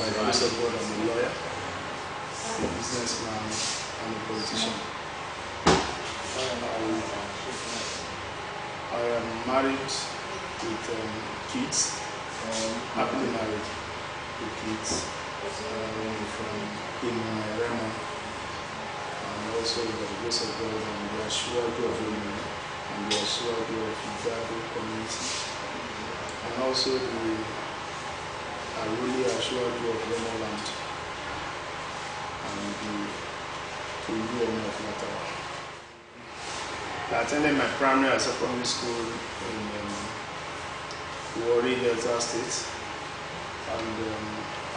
by the grace of God, I'm a lawyer, a businessman, and a politician. I am married with kids, happily married with kids from Rema, and also by the grace of God and the assurity of women and the assurity of the community, and also I really assurity of Rema land and the Hon.Yinka of Mootv. I attended my primary and secondary school in Warri, Delta State, and I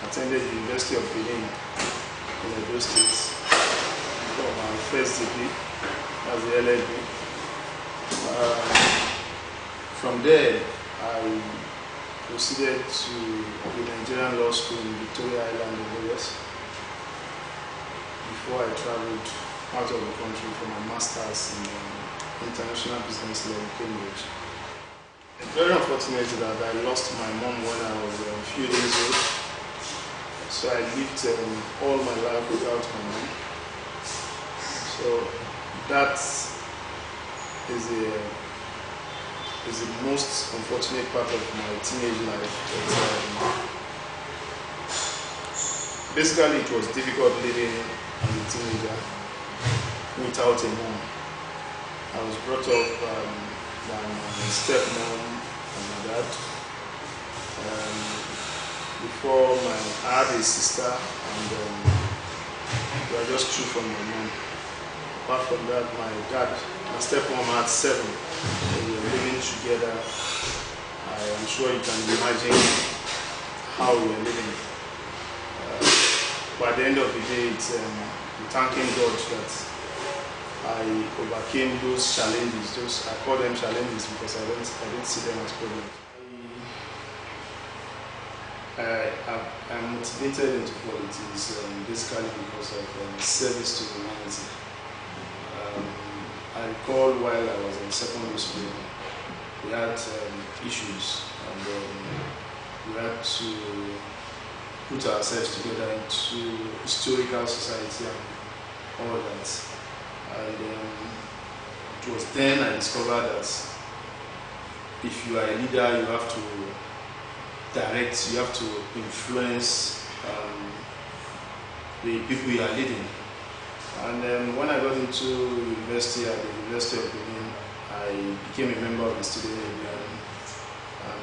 attended the University of Benin in Edo State for my first degree as the LLB. From there, I proceeded to the Nigerian Law School in Victoria Island in Lagos before I traveled out of the country for my master's in international business law in Cambridge. It's very unfortunate that I lost my mom when I was a few days old, so I lived all my life without my mom. So that is the most unfortunate part of my teenage life. Basically, it was difficult living as a teenager without a mom. I was brought up by my stepmom and my dad. Before I had a sister, and we were just two from my mom. Apart from that, my stepmom had 7. So we were living together. I am sure you can imagine how we were living. But at the end of the day, it's thanking God that I overcame those challenges. I call them challenges because I didn't see them as problems. I'm motivated into politics basically because of service to humanity. I recall while I was in secondary school, we had issues, and we had to put ourselves together into historical society and all that. And it was then I discovered that if you are a leader, you have to direct, you have to influence the people you are leading. And when I got into university at the University of Benin, I became a member of the student union. And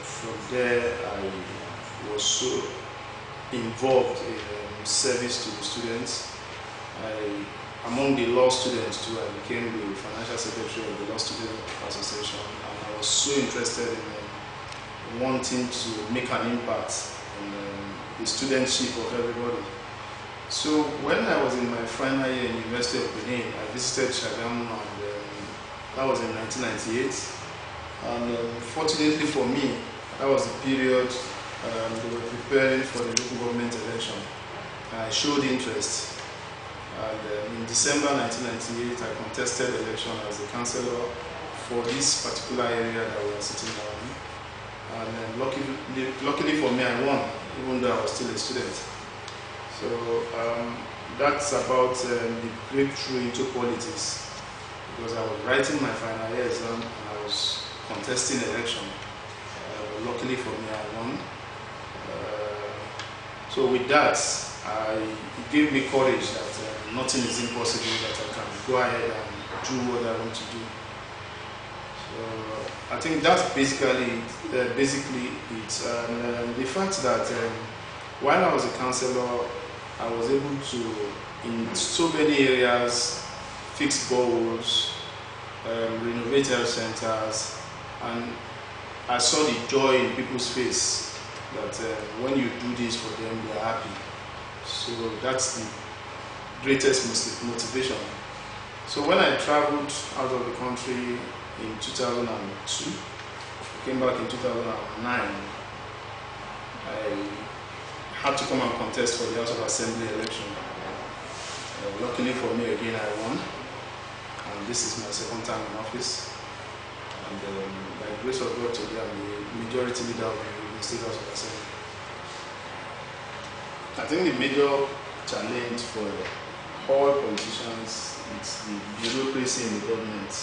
from there, I was so involved in service to the students. Among the law students too, I became the financial secretary of the Law Student Association, and I was so interested in wanting to make an impact in the studentship of everybody. So when I was in my final year in the University of Benin, I visited Shagamu, and that was in 1998. And fortunately for me, that was the period they were preparing for the local government election. I showed interest. And in December 1998, I contested election as a councillor for this particular area that we are sitting down in. And luckily for me, I won, even though I was still a student. So that's about the breakthrough into politics, because I was writing my final year exam and I was contesting election. Luckily for me, I won. So with that, it gave me courage that nothing is impossible, that I can go ahead and do what I want to do. So I think that's basically it. And the fact that while I was a councillor, I was able to, in so many areas, fix boreholes, renovate health centers, and I saw the joy in people's face that when you do this for them, they are happy. So that's the greatest motivation. So when I traveled out of the country in 2002, came back in 2009, I had to come and contest for the House of Assembly election. Luckily for me, again, I won, and this is my second time in office. And by the grace of God, today I'm the majority leader of the State House of Assembly. I think the major challenge for all politicians is the bureaucracy in the government.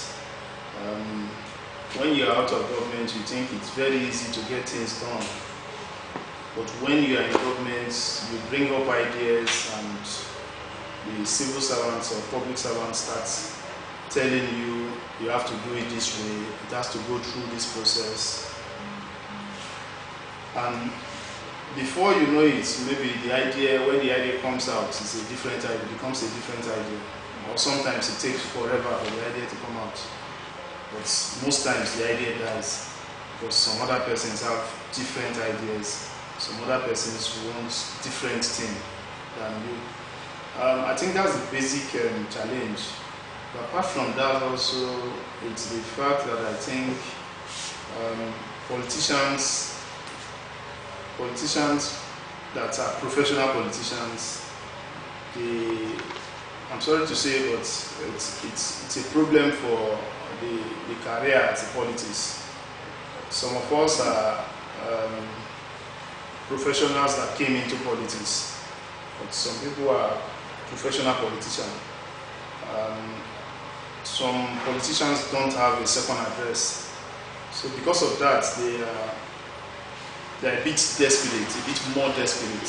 When you're out of government, you think it's very easy to get things done. But when you are in government, you bring up ideas and the civil servants or public servants start telling you you have to do it this way, it has to go through this process. And before you know it, maybe the idea, when the idea comes out, it's a different idea, it becomes a different idea. Or sometimes it takes forever for the idea to come out. But most times the idea dies because some other persons have different ideas, some other persons want different thing than you. I think that's the basic challenge. But apart from that also, it's the fact that I think politicians that are professional politicians, I'm sorry to say, but it's a problem for the career as a politics. Some of us are professionals that came into politics, but some people are professional politicians. Some politicians don't have a second address, so because of that, they're a bit desperate, a bit more desperate.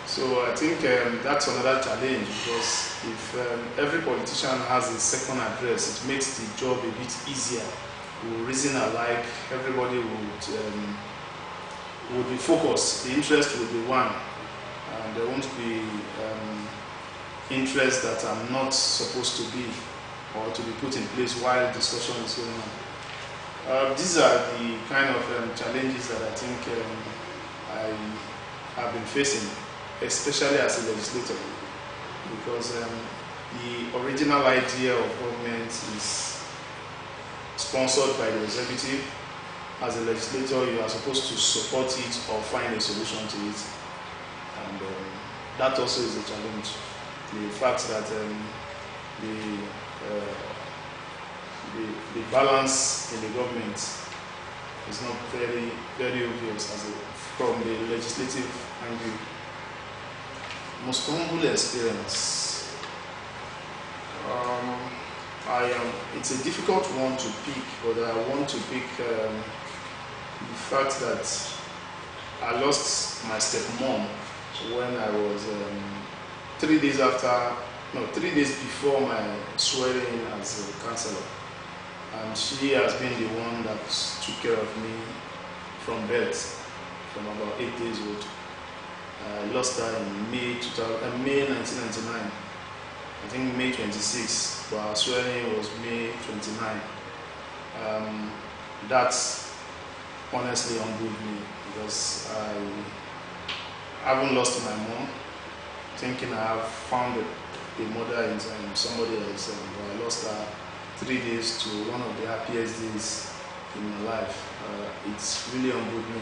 So I think that's another challenge, because if every politician has a second address, it makes the job a bit easier. We'll reason alike, everybody would be focused, the interest will be one, and there won't be interests that are not supposed to be or to be put in place while discussion is going on. These are the kind of challenges that I think I have been facing, especially as a legislator, because the original idea of government is sponsored by the executive. As a legislator, you are supposed to support it or find a solution to it, and that also is a challenge. The fact that the balance in the government is not very, very obvious from the legislative angle. Most humble experience. It's a difficult one to pick, but I want to pick the fact that I lost my stepmom when I was 3 days before my swearing as a councillor, and she has been the one that took care of me from birth, from about 8 days old. I lost her in May 1999. I think May 26, but our swearing was May 29. That honestly humbled me, because I haven't lost my mom, thinking I have found a mother in somebody else, but I lost her 3 days to one of the happiest days in my life. It's really humbled me.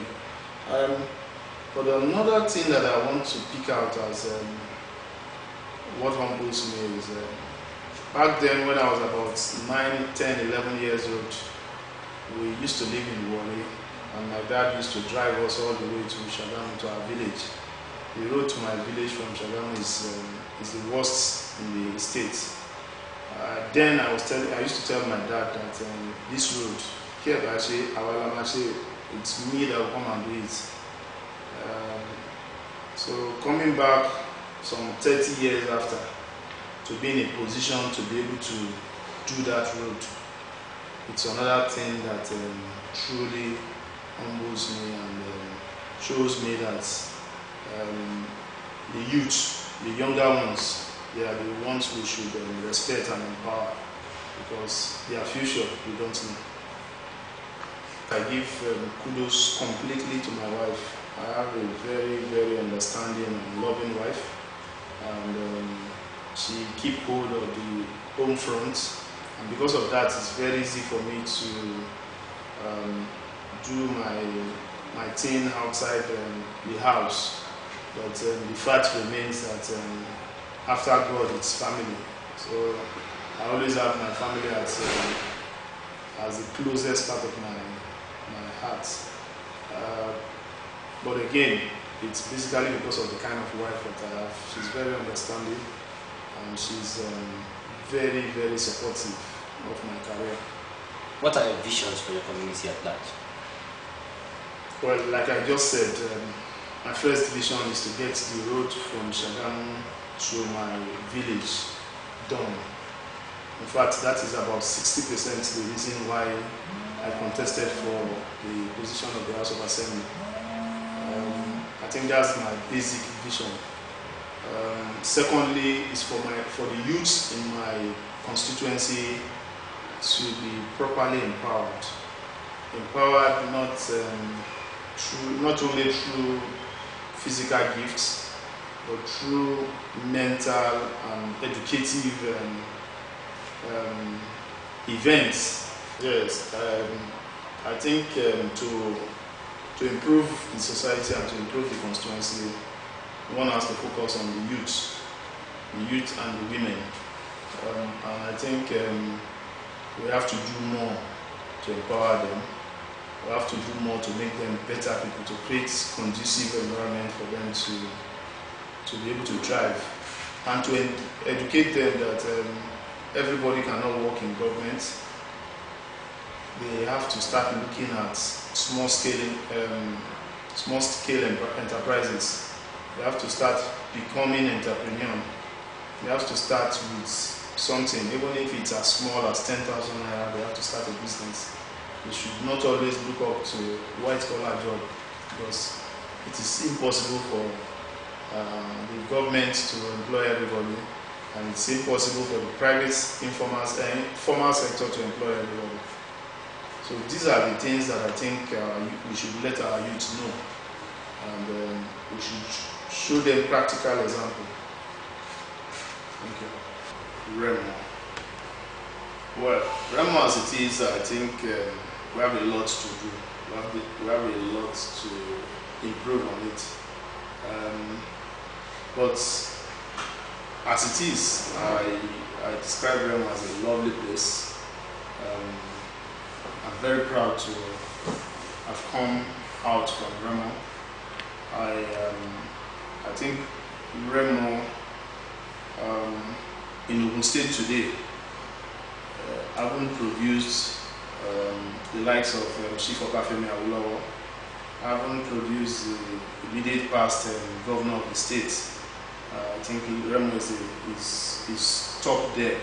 But another thing that I want to pick out as what humbles me is back then when I was about 9, 10, 11 years old, we used to live in Warri, and my dad used to drive us all the way to Shagamu, to our village. The road to my village from Shagamu is the worst in the state. Then I used to tell my dad that this road, it's me that will come and do it. So coming back some 30 years after, to be in a position to be able to do that road, it's another thing that truly humbles me and shows me that the youth, the younger ones, they are the ones we should respect and empower, because their future we don't know. I give kudos completely to my wife. I have a very, very understanding and loving wife, and she keeps hold of the home front, and because of that, it's very easy for me to do my thing outside the house. But the fact remains that after God, it's family. So I always have my family as the closest part of my heart. But again, it's basically because of the kind of wife that I have. She's very understanding, and she's very, very supportive of my career. What are your visions for your community at large? Well, like I just said, my first vision is to get the road from Shagamu to my village done. In fact, that is about 60% the reason why I contested for the position of the House of Assembly. I think that's my basic vision. Secondly, is for the youths in my constituency to be properly empowered. Empowered not only through physical gifts, but through mental and educative events. Yes, I think to improve the society and to improve the constituency, one has to focus on the youth and the women. And I think we have to do more to empower them. We have to do more to make them better people, to create conducive environment for them to be able to thrive, and to educate them that everybody cannot work in government. They have to start looking at small scale enterprises. They have to start becoming entrepreneurs. They have to start with something, even if it's as small as 10,000 naira. They have to start a business. They should not always look up to white collar job, because it is impossible for the government to employ everybody, and it's impossible for the private informal sector to employ everybody. So these are the things that I think we should let our youth know, and we should show them practical example. Thank you. Remo. Well, Remo as it is, I think we have a lot to do. We have a lot to improve on it. But as it is, I describe Remo as a lovely place. I'm very proud to have come out from Remo. I think Remo in Ogun State today haven't produced the likes of Chief Obafemi Awolowo. Haven't produced the immediate past governor of the state. I think Remo is top there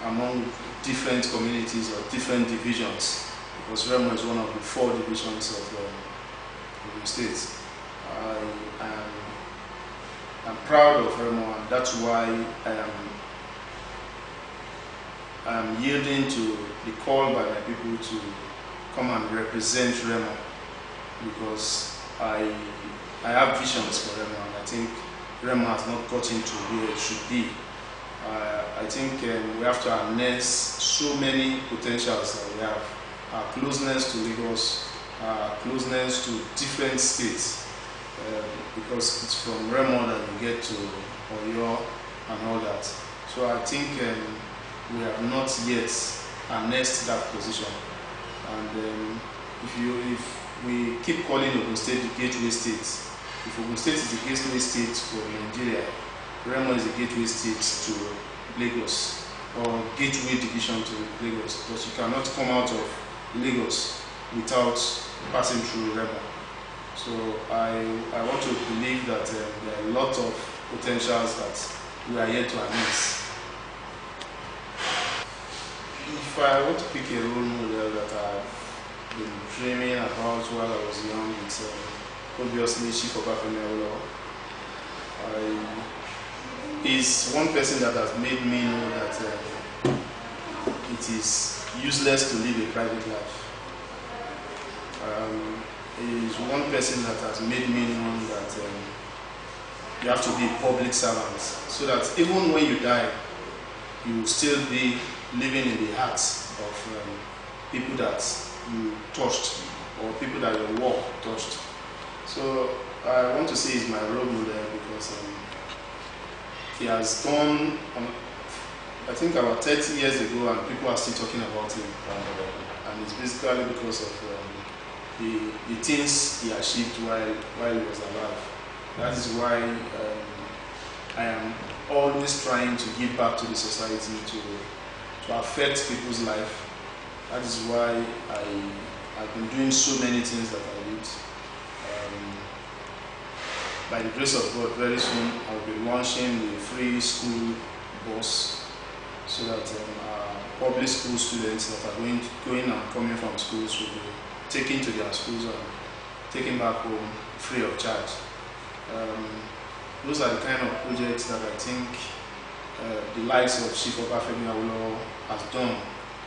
among different communities or different divisions, because Remo is one of the 4 divisions of the state. I'm proud of Remo, and that's why I am yielding to the call by my people to come and represent Remo, because I have visions for Remo, and I think Remo has not gotten to where it should be. I think we have to harness so many potentials that we have. Our closeness to Lagos, our closeness to different states, because it's from Remo that we get to Oyo and all that. So I think we have not yet harnessed that position. And if we keep calling Ogun State the gateway state, if Ogun State is the gateway state for Nigeria, Remo is the gateway state to Lagos, or gateway division to Lagos, because you cannot come out of Lagos without passing through Remo. So I want to believe that there are a lot of potentials that we are yet to harness. If I want to pick a role model that I've been dreaming about while I was young, it's obviously Chief Obafemi Awolowo. He's one person that has made me know that it is useless to live a private life. He is one person that has made me know that you have to be a public servant, so that even when you die, you will still be living in the hearts of people that you touched, or people that your work touched. So I want to say he's my role model, because he has gone on, I think about 30 years ago, and people are still talking about him, and it's basically because of the things he achieved while he was alive. That is why I am always trying to give back to the society, to affect people's life. That is why I've been doing so many things that I did. By the grace of God, very soon I'll be launching a free school bus so that our public school students that are going and coming from schools will be taken to their schools and taken back home free of charge. Those are the kind of projects that I think the likes of Chief Obafemi Awolowo has done,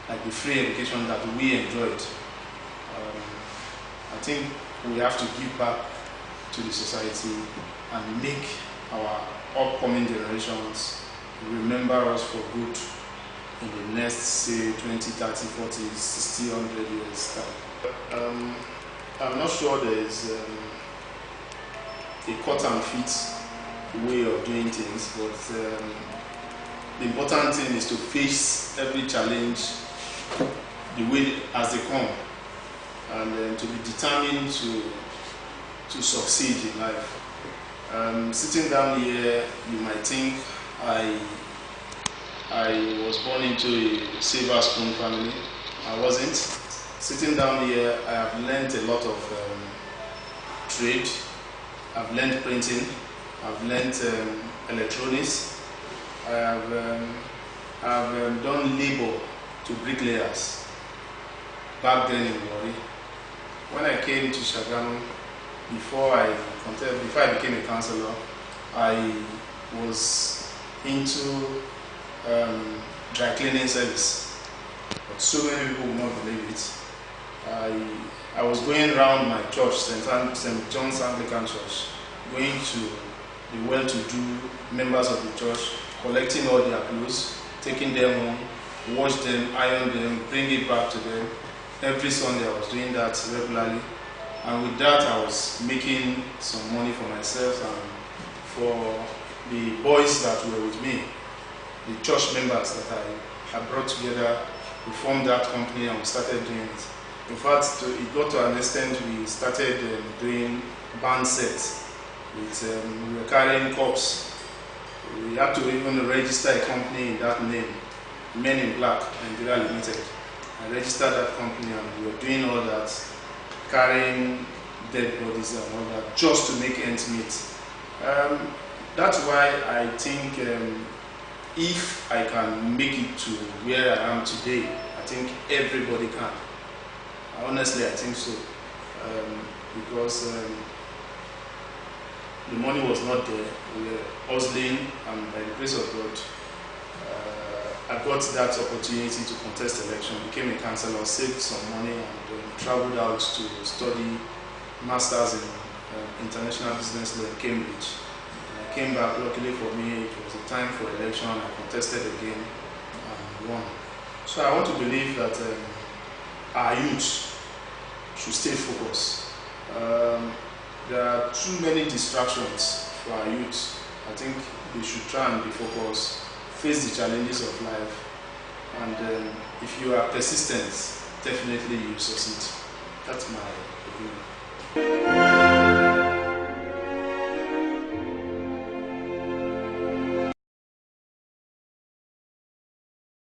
like the free education that we enjoyed. I think we have to give back to the society and make our upcoming generations remember us for good in the next, say, 20, 30, 40, 60, 100 years time. I'm not sure there is a cut and fit way of doing things, but the important thing is to face every challenge the way as they come, and to be determined to succeed in life. Sitting down here, you might think I was born into a silver spoon family. I wasn't. Sitting down here, I have learned a lot of trade. I've learned printing. I've learned electronics. I have done labor to bricklayers back then in Warri. When I came to Shagamu, before I became a councillor, I was into dry cleaning service. But so many people will not believe it. I was going around my church, St. John's Anglican Church, going to the well-to-do members of the church, collecting all their clothes, taking them home, wash them, iron them, bring it back to them. Every Sunday I was doing that regularly. And with that, I was making some money for myself and for the boys that were with me, the church members that I had brought together. We formed that company and we started doing it. In fact, it got to an extent we started doing band sets. We were carrying cups. We had to even register a company in that name, Men in Black, Nigeria Limited. I registered that company and we were doing all that, carrying dead bodies and all that, just to make ends meet. That's why I think if I can make it to where I am today, I think everybody can. Honestly, I think so. Because the money was not there. We were hustling, and by the grace of God, I got that opportunity to contest election, became a councillor, saved some money, and traveled out to study masters in international business law in Cambridge. And I came back. Luckily for me, it was the time for election. I contested again and won. So I want to believe that our youth should stay focused. There are too many distractions for our youth. I think they should try and be focused, face the challenges of life, and if you are persistent, definitely you succeed. That's my opinion.